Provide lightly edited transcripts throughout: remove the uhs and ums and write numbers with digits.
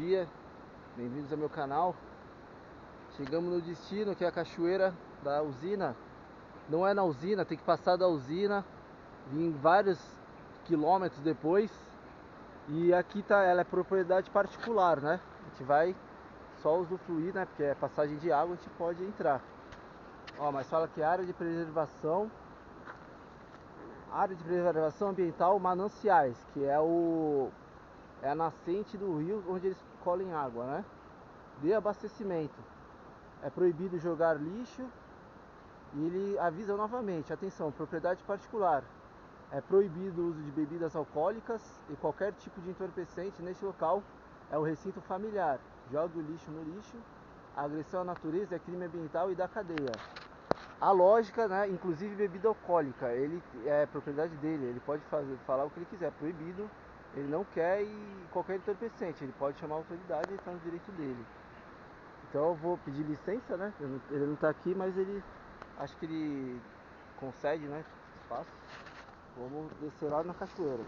Dia, bem-vindos ao meu canal. Chegamos no destino, que é a cachoeira da usina. Não é na usina, tem que passar da usina, vir vários quilômetros depois. E aqui tá, ela é propriedade particular, né? A gente vai só usufruir, né? Porque é passagem de água, a gente pode entrar. Ó, mas fala que área de preservação ambiental Mananciais, que é a nascente do rio onde eles colhem água, né? De abastecimento. É proibido jogar lixo. E ele avisa novamente: atenção, propriedade particular. É proibido o uso de bebidas alcoólicas e qualquer tipo de entorpecente neste local. É o recinto familiar. Jogue o lixo no lixo. A agressão à natureza é crime ambiental e da cadeia. A lógica, né? Inclusive bebida alcoólica, ele é propriedade dele. Ele pode falar o que ele quiser. Proibido. Ele não quer, e qualquer entorpecente, ele pode chamar a autoridade, ele está no direito dele. Então eu vou pedir licença, né? Ele não está aqui, mas ele acho que ele concede, né? Espaço. Vamos descer lá na cachoeira.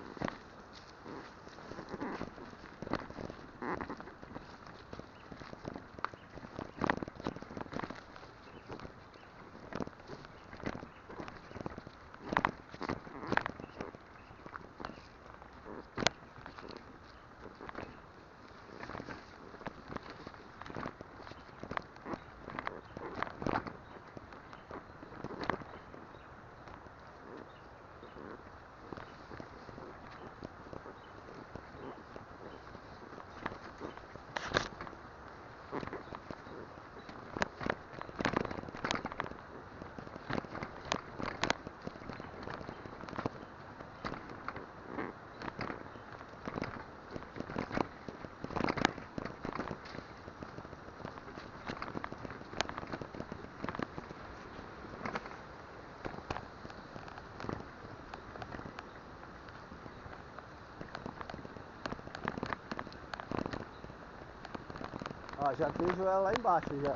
Ó, já vejo ela lá embaixo já.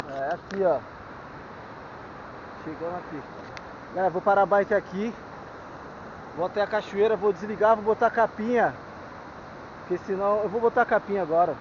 É aqui, ó. Chegando aqui. Galera, vou parar a bike aqui. Vou até a cachoeira, vou desligar, vou botar a capinha. Porque senão eu vou botar a capinha agora.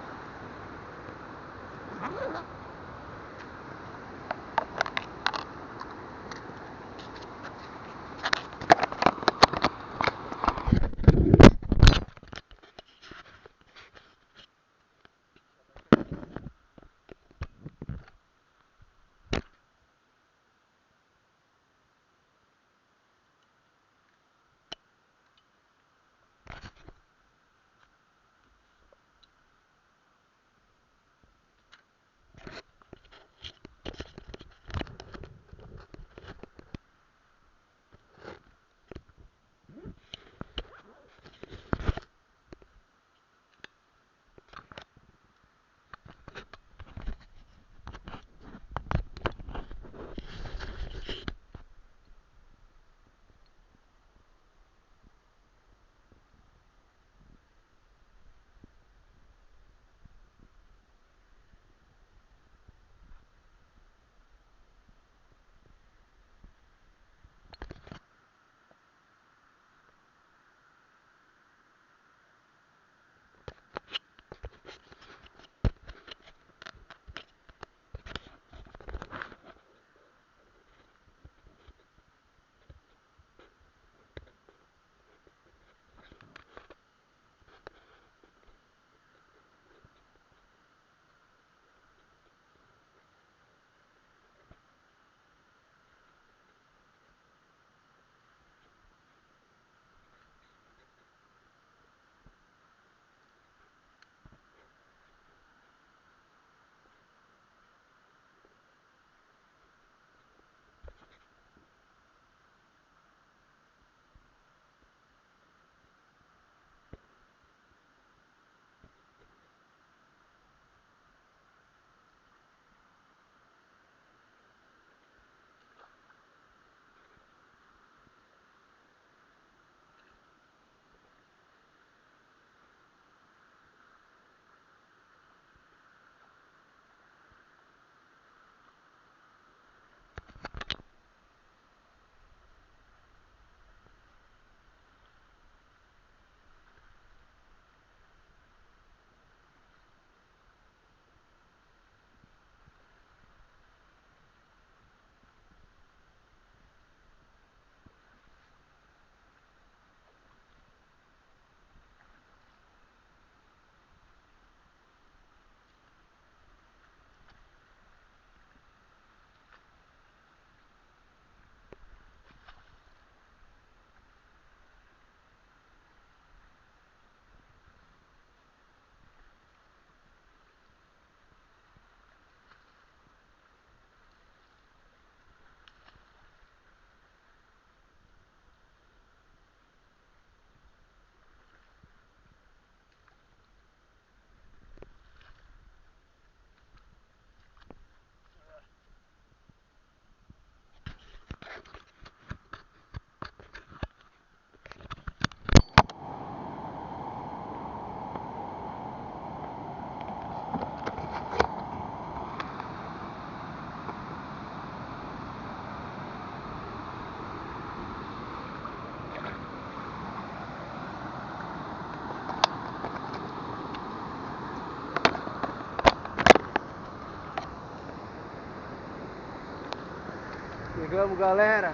Chegamos, galera.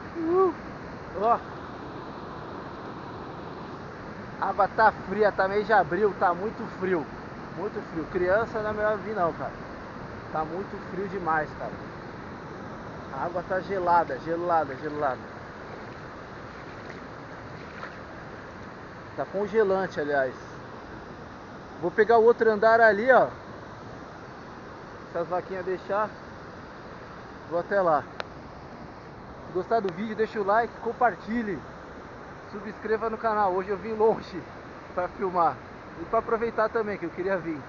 Ó. A água tá fria, tá mês de abril, tá muito frio. Muito frio. Criança não é melhor vir não, cara. Tá muito frio demais, cara. A água tá gelada, gelada, gelada. Tá congelante, aliás. Vou pegar o outro andar ali, ó. Se as vaquinhas deixar, vou até lá. Se gostar do vídeo, deixa o like, compartilhe. Subscreva no canal. Hoje eu vim longe pra filmar. E pra aproveitar também, que eu queria vir.